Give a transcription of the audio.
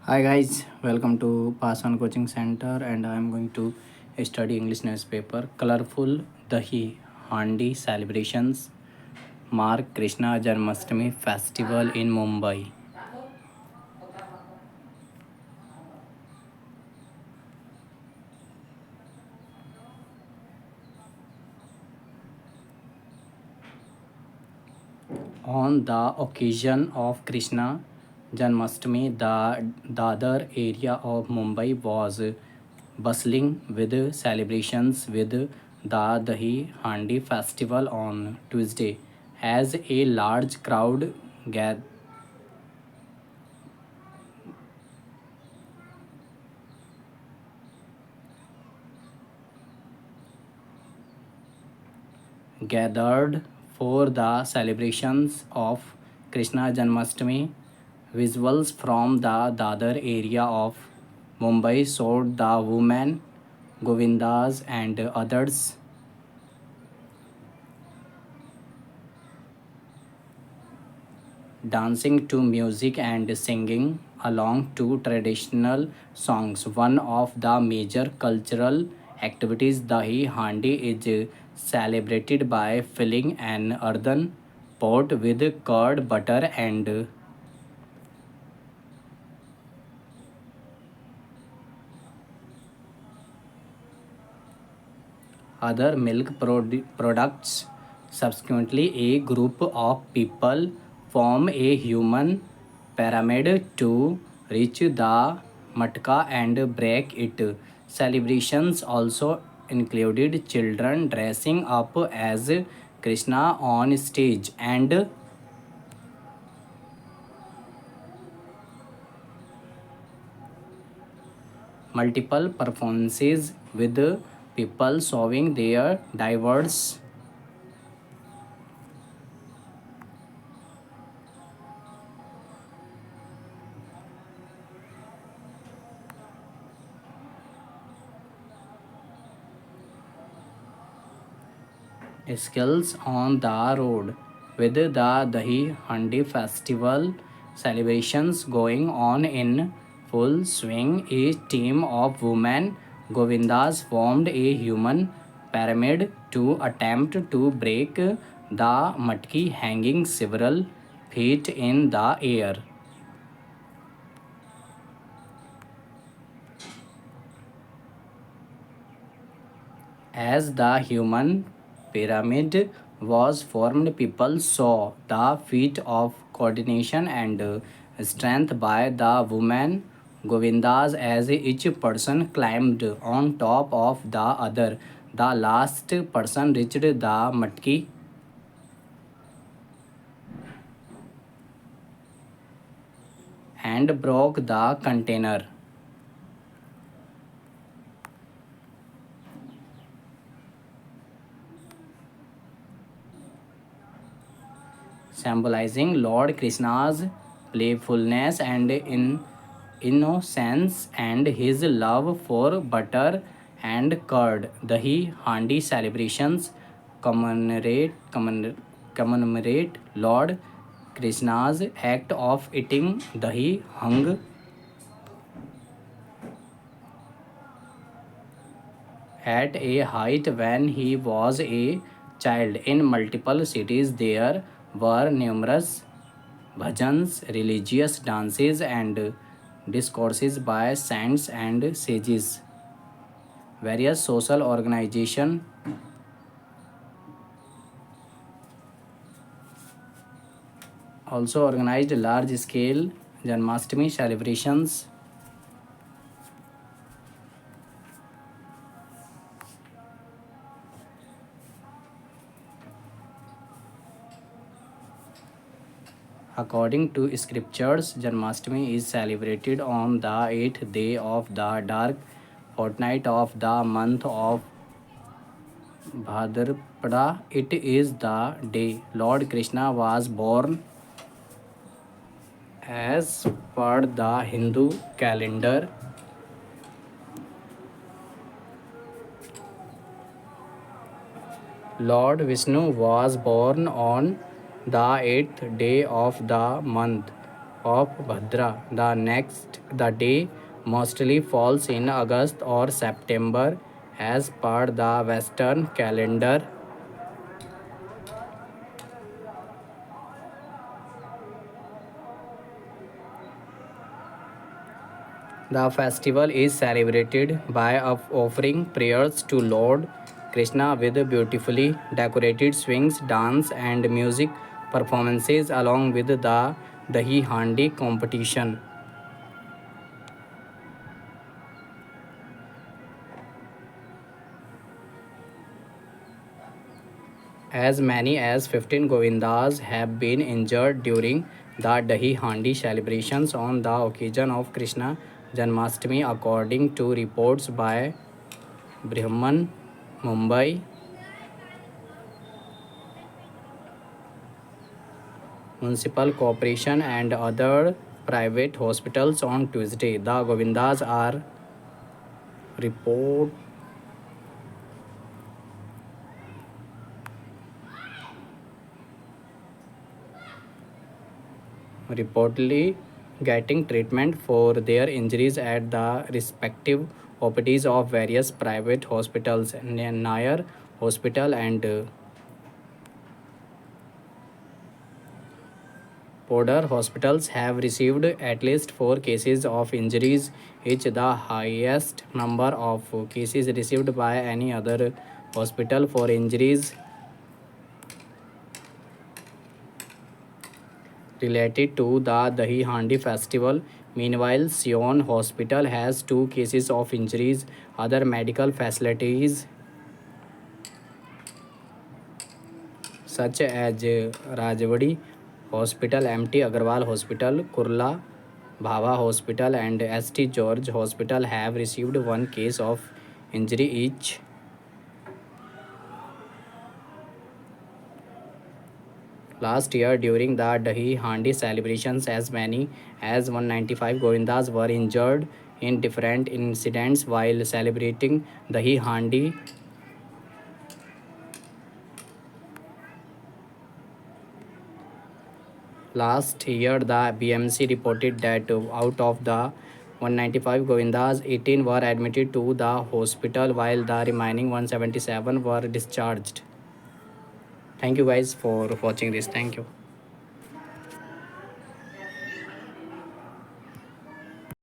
Hi guys, welcome to Pass On Coaching Center and I am going to study English newspaper. Colorful Dahi Handi celebrations mark Krishna Janmashtami festival in Mumbai. On the occasion of Krishna Janmashtami, the Dadar area of Mumbai was bustling with celebrations with the Dahi Handi festival on Tuesday as a large crowd gathered for the celebrations of Krishna Janmashtami. Visuals from the Dadar area of Mumbai showed the women, Govindas, and others dancing to music and singing along to traditional songs. One of the major cultural activities, Dahi Handi, is celebrated by filling an earthen pot with curd, butter, and other milk products. Subsequently, a group of people form a human pyramid to reach the matka and break it. Celebrations also included children dressing up as Krishna on stage and multiple performances with people showing their diverse skills on the road. With the Dahi Handi festival celebrations going on in full swing, a team of women Govindas formed a human pyramid to attempt to break the matki hanging several feet in the air. As the human pyramid was formed, people saw the feat of coordination and strength by the women Govindas as each person climbed on top of the other. The last person reached the matki and broke the container, symbolizing Lord Krishna's playfulness and innocence and his love for butter and curd. Dahi Handi celebrations commemorate Lord Krishna's act of eating dahi hung at a height when he was a child. In multiple cities, there were numerous bhajans, religious dances, and discourses by saints and sages. Various social organizations also organized large scale Janmashtami celebrations. According to scriptures, Janmashtami is celebrated on the eighth day of the dark fortnight of the month of Bhadrapada. It is the day Lord Krishna was born as per the Hindu calendar. Lord Vishnu was born on the eighth day of the month of Bhadra. The day mostly falls in August or September as per the Western calendar. The festival is celebrated by offering prayers to Lord Krishna with beautifully decorated swings, dance, and music performances along with the Dahi Handi competition. As many as 15 Govindas have been injured during the Dahi Handi celebrations on the occasion of Krishna Janmashtami, according to reports by Brahman Mumbai Municipal Corporation and other private hospitals on Tuesday. The Govindas are report reportedly getting treatment for their injuries at the respective OPDs of various private hospitals. Nair Hospital and Podar hospitals have received at least 4 cases of injuries, each the highest number of cases received by any other hospital for injuries related to the Dahi Handi festival. Meanwhile, Sion Hospital has 2 cases of injuries. Other medical facilities such as Rajwadi Hospital, MT Agarwal Hospital, Kurla Bhava Hospital, and ST George Hospital have received 1 case of injury each. Last year, during the Dahi Handi celebrations, as many as 195 Govindas were injured in different incidents while celebrating Dahi Handi. Last year, the BMC reported that out of the 195 Govindas, 18 were admitted to the hospital while the remaining 177 were discharged. Thank you guys for watching this. Thank you.